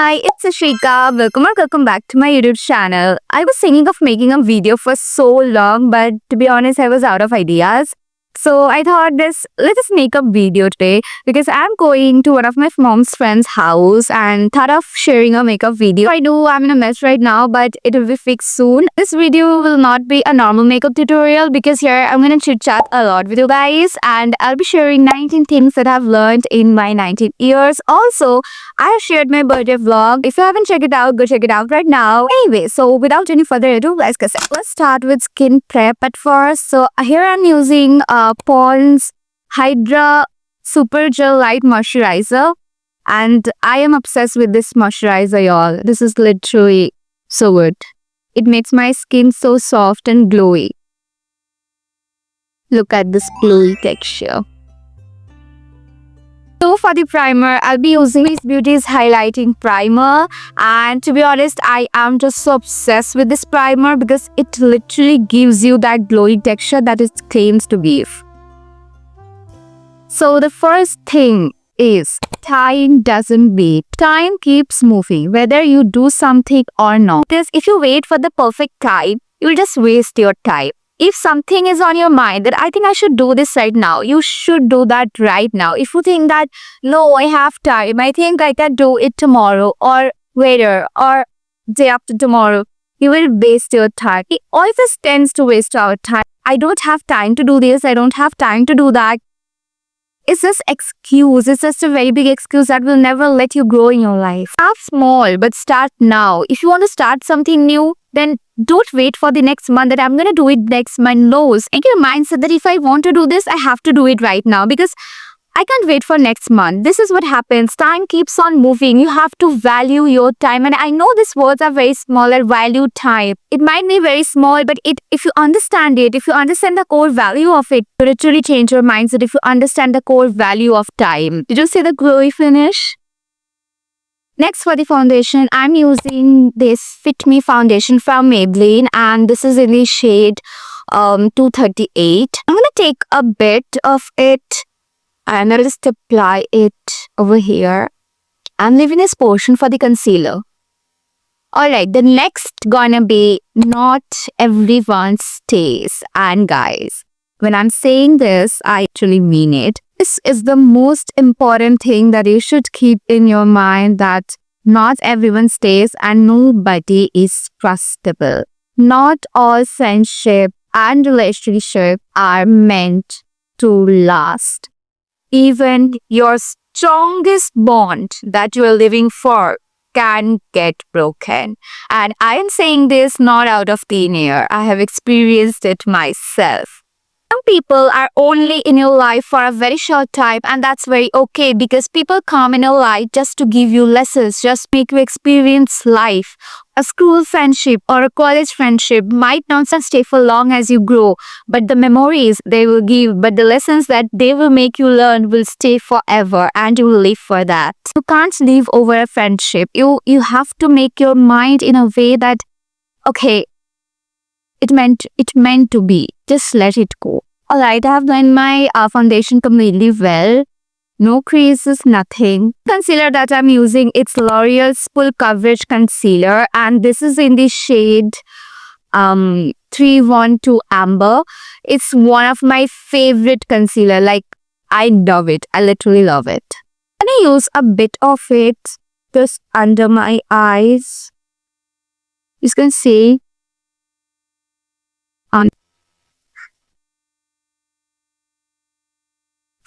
Hi, it's Ashrika. Welcome back to my YouTube channel. I was thinking of making a video for so long, but to be honest, I was out of ideas. So I thought let us make a video today because I'm going to one of my mom's friend's house and thought of sharing a makeup video. I know I'm in a mess right now, but it will be fixed soon. This video will not be a normal makeup tutorial because here I'm going to chit chat a lot with you guys and I'll be sharing 19 things that I've learned in my 19 years. Also, I have shared my birthday vlog. If you haven't checked it out, go check it out right now. Anyway, so without any further ado, let's start with skin prep at first. So here I'm using Pond's Hydra Super Gel Light Moisturizer. And I am obsessed with this moisturizer, y'all. This is literally so good. It makes my skin so soft and glowy. Look at this glowy texture. So for the primer, I'll be using Reese Beauty's Highlighting Primer. And to be honest, I am just so obsessed with this primer because it literally gives you that glowy texture that it claims to give. So the first thing is time doesn't wait. Time keeps moving whether you do something or not. Because if you wait for the perfect time, you'll just waste your time. If something is on your mind that I think I should do this right now, you should do that right now. If you think that, no, I have time, I think I can do it tomorrow or later or day after tomorrow, you will waste your time. It always tends to waste our time. I don't have time to do this. I don't have time to do that. It's just excuse. It's just a very big excuse that will never let you grow in your life. Start small, but start now. If you want to start something new, then don't wait for the next month that I'm going to do it next month. No, make your mindset that if I want to do this, I have to do it right now because I can't wait for next month. This is what happens. Time keeps on moving. You have to value your time. And I know these words are very small, and value time. It might be very small, but if you understand it, if you understand the core value of it, you literally change your mindset if you understand the core value of time. Did you see the glowy finish? Next, for the foundation, I'm using this Fit Me foundation from Maybelline and this is in the shade 238. I'm going to take a bit of it and I'll just apply it over here. I'm leaving this portion for the concealer. Alright, the next gonna be not everyone stays. And guys, when I'm saying this, I actually mean it. This is the most important thing that you should keep in your mind, that not everyone stays and nobody is trustable. Not all friendship and relationship are meant to last. Even your strongest bond that you are living for can get broken. And I am saying this not out of thin air. I have experienced it myself. Some people are only in your life for a very short time and that's very okay because people come in your life just to give you lessons, just make you experience life. A school friendship or a college friendship might not stay for long as you grow, but the memories they will give, but the lessons that they will make you learn will stay forever and you will live for that. You can't live over a friendship. You have to make your mind in a way that, okay, it meant to be. Just let it go. Alright, I have done my foundation completely well. No creases, nothing. Concealer that I'm using, it's L'Oreal's Full Coverage Concealer. And this is in the shade 312 Amber. It's one of my favorite concealer. Like, I love it. I literally love it. And I use a bit of it just under my eyes. You can see.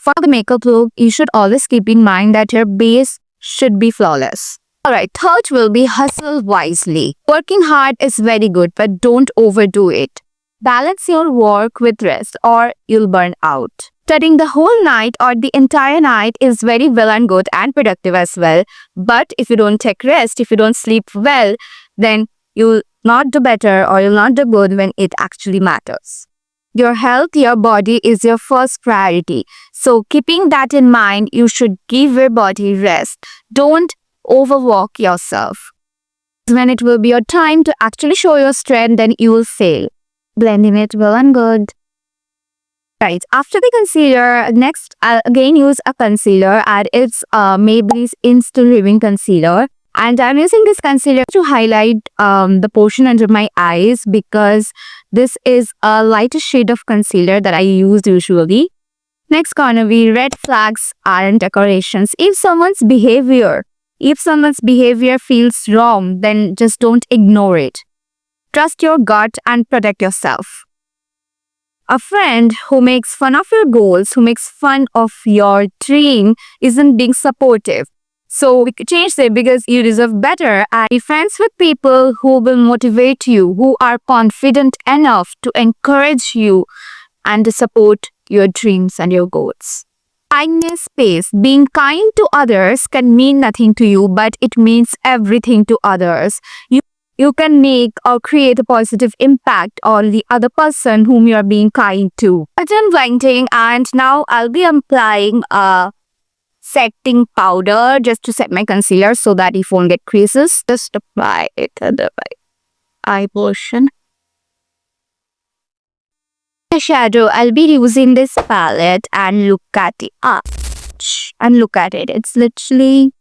For the makeup look, you should always keep in mind that your base should be flawless. Alright, third will be hustle wisely. Working hard is very good, but don't overdo it. Balance your work with rest or you'll burn out. Studying the whole night or the entire night is very well and good and productive as well. But if you don't take rest, if you don't sleep well, then you'll not do better or you'll not do good when it actually matters. Your health, your body is your first priority. So keeping that in mind, you should give your body rest. Don't overwork yourself. When it will be your time to actually show your strength, then you will fail. Blending it well and good. Right, after the concealer, next I'll again use a concealer and it's Maybelline's Instant Living Concealer. And I'm using this concealer to highlight the portion under my eyes because this is a lighter shade of concealer that I use usually. Next gonna be red flags aren't decorations. If someone's behavior feels wrong, then just don't ignore it. Trust your gut and protect yourself. A friend who makes fun of your goals, who makes fun of your dream, isn't being supportive. So we could change it because you deserve better, and be friends with people who will motivate you, who are confident enough to encourage you and to support your dreams and your goals. Kindness pays. Being kind to others can mean nothing to you, but it means everything to others. You can make or create a positive impact on the other person whom you are being kind to. I'm done blinding, and now I'll be applying a setting powder just to set my concealer so that it won't get creases. Just apply it at the eye portion. Shadow, I'll be using this palette and look at it. And look at it. It's literally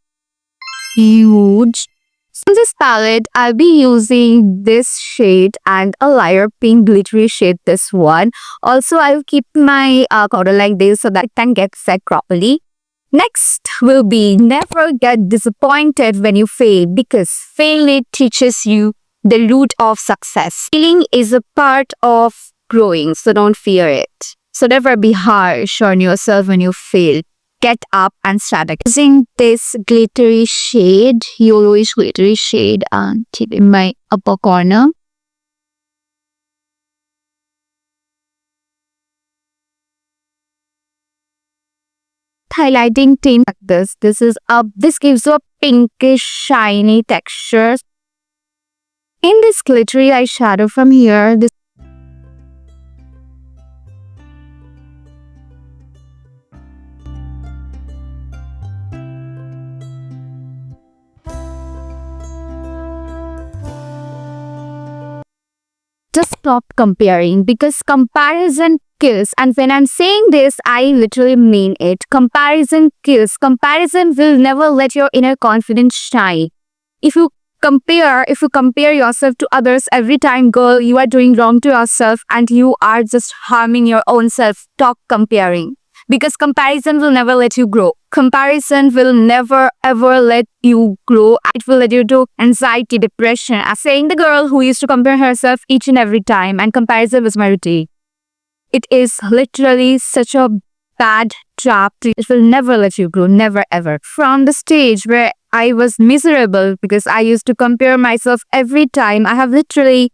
huge. So in this palette, I'll be using this shade and a lighter pink glittery shade, this one. Also, I'll keep my powder like this so that it can get set properly. Next will be never get disappointed when you fail, because failure teaches you the root of success. Failing is a part of growing, so don't fear it. So never be harsh on yourself when you fail. Get up and start again. Using this glittery shade, yellowish glittery shade, and keep in my upper corner. Highlighting tint like this. This gives you a pinkish shiny texture. In this glittery eyeshadow from here, this just stop comparing, because comparison kills. And when I'm saying this, I literally mean it. Comparison kills. Comparison will never let your inner confidence shine. If you compare yourself to others every time, girl, you are doing wrong to yourself and you are just harming your own self. Stop comparing. Because comparison will never let you grow. Comparison will never ever let you grow. It will lead you to anxiety, depression. As saying the girl who used to compare herself each and every time, and comparison was my routine. It is literally such a bad trap. It will never let you grow, never ever. From the stage where I was miserable because I used to compare myself every time, I have literally,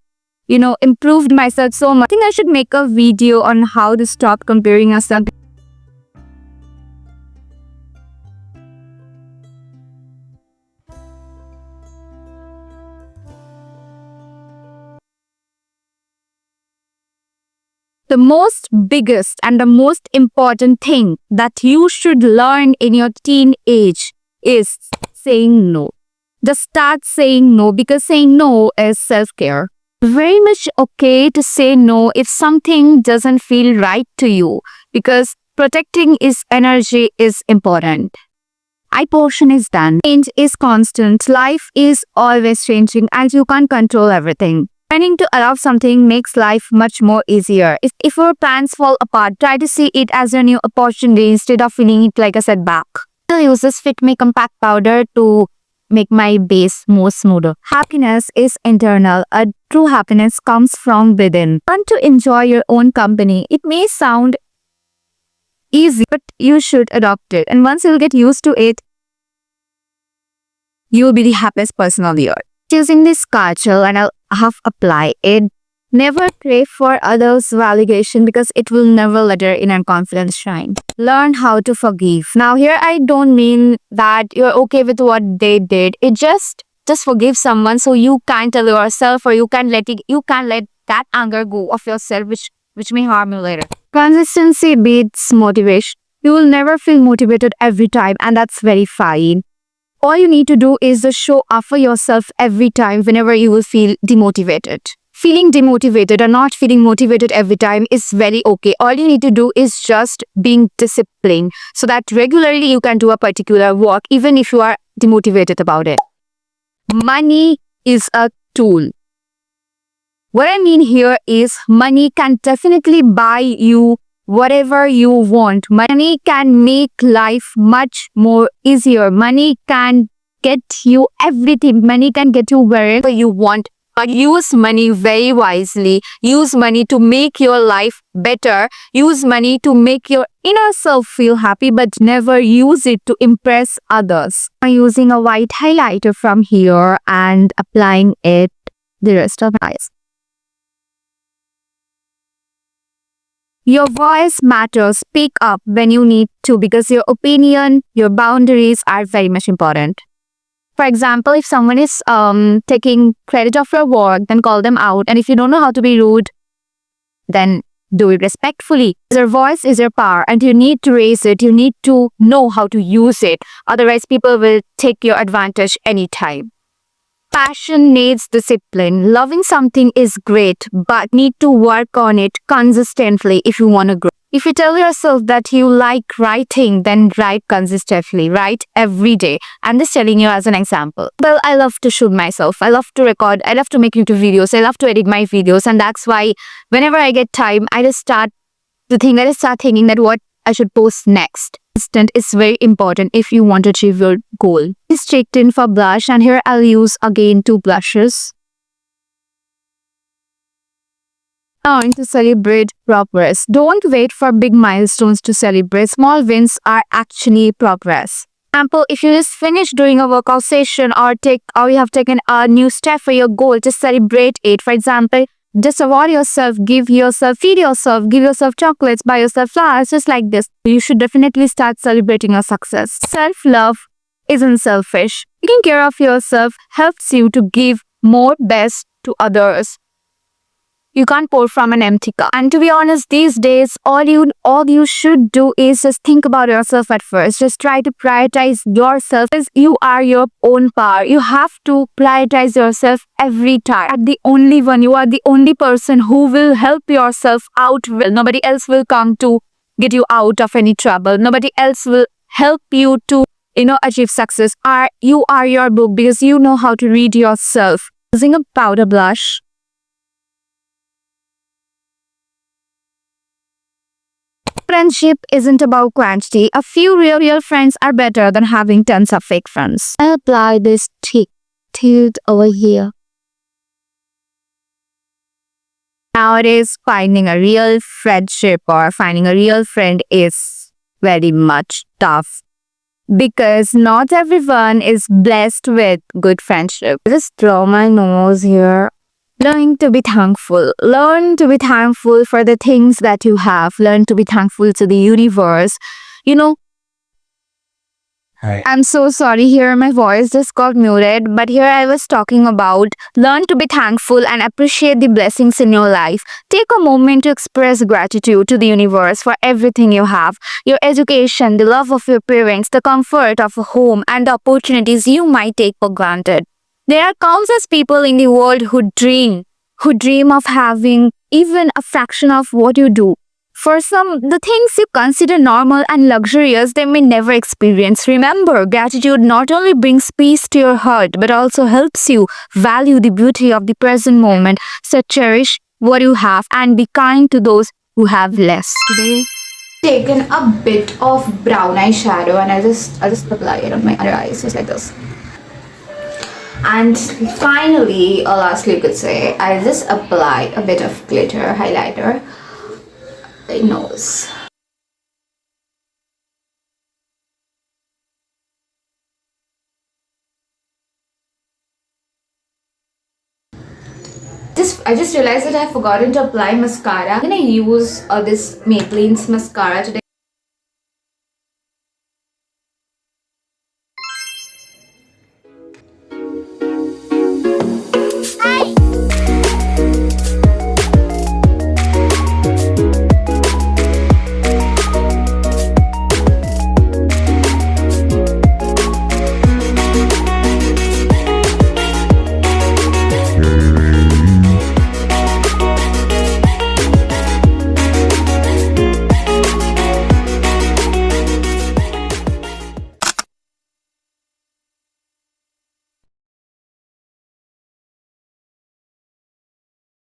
improved myself so much. I think I should make a video on how to stop comparing yourself. The most biggest and the most important thing that you should learn in your teenage is saying no. Just start saying no, because saying no is self-care. Very much okay to say no if something doesn't feel right to you, because protecting its energy is important. Eye portion is done. Change is constant. Life is always changing and you can't control everything. Learning to allow something makes life much more easier. If your plans fall apart, try to see it as a new opportunity instead of feeling it like a setback. I'll use this Fit Me Compact Powder to make my base more smoother. Happiness is internal. A true happiness comes from within. Learn to enjoy your own company. It may sound easy, but you should adopt it. And once you'll get used to it, you'll be the happiest person on the earth. Using this kajal, and I'll half apply it. Never crave for others' validation, because it will never let your inner confidence shine. Learn how to forgive. Now here I don't mean that you're okay with what they did. It just forgive someone so you can't tell yourself, or you can't let that anger go of yourself, which may harm you later. Consistency beats motivation. You will never feel motivated every time, and that's very fine. All you need to do is just show up for yourself every time whenever you will feel demotivated. Feeling demotivated or not feeling motivated every time is very okay. All you need to do is just being disciplined so that regularly you can do a particular work even if you are demotivated about it. money is a tool. What I mean here is money can definitely buy you whatever you want. Money can make life much more easier. Money can get you everything. Money can get you wherever you want. But use money very wisely. Use money to make your life better. Use money to make your inner self feel happy, but never use it to impress others. I'm using a white highlighter from here and applying it the rest of my eyes. Your voice matters. Speak up when you need to because your opinion, your boundaries are very much important. For example, if someone is taking credit of your work, then call them out. And if you don't know how to be rude, then do it respectfully. Your voice is your power and you need to raise it. You need to know how to use it. Otherwise, people will take your advantage anytime. Passion needs discipline. Loving something is great, but need to work on it consistently if you want to grow. If you tell yourself that you like writing, then write consistently. Write every day. I'm just telling you as an example. Well, I love to shoot myself. I love to record. I love to make YouTube videos. I love to edit my videos. And that's why whenever I get time, I just start thinking that what I should post next. Consistent is very important if you want to achieve your goal. Is checked in for blush and here I'll use again 2 blushes. Learn to celebrate progress. Don't wait for big milestones to celebrate. Small wins are actually progress. For example, if you just finished doing a workout session or you have taken a new step for your goal, just celebrate it. For example, just reward yourself, feed yourself, give yourself chocolates, buy yourself flowers, just like this. You should definitely start celebrating your success. Self-love isn't selfish. Taking care of yourself helps you to give more best to others. You can't pour from an empty cup. And to be honest, these days, all you should do is just think about yourself at first. Just try to prioritize yourself because you are your own power. You have to prioritize yourself every time. You are the only one. You are the only person who will help yourself out. Nobody else will come to get you out of any trouble. Nobody else will help you to, achieve success. You are your book because you know how to read yourself. Using a powder blush. Friendship isn't about quantity. A few real friends are better than having tons of fake friends. I'll apply this tilt over here. Nowadays, finding a real friendship or finding a real friend is very much tough because not everyone is blessed with good friendship. Just throw my nose here. Learn to be thankful. Learn to be thankful for the things that you have. Learn to be thankful to the universe. Hi. I'm so sorry here. My voice just got muted. But here I was talking about learn to be thankful and appreciate the blessings in your life. Take a moment to express gratitude to the universe for everything you have. Your education, the love of your parents, the comfort of a home, and the opportunities you might take for granted. There are countless people in the world who dream of having even a fraction of what you do. For some, the things you consider normal and luxurious, they may never experience. Remember, gratitude not only brings peace to your heart, but also helps you value the beauty of the present moment. So cherish what you have and be kind to those who have less. Today, taken a bit of brown eyeshadow and I'll just apply it on my under eyes, just like this. And finally, or lastly you could say, I'll just apply a bit of glitter highlighter my nose. I just realized that I've forgotten to apply mascara. I'm gonna use this Maybelline's mascara today.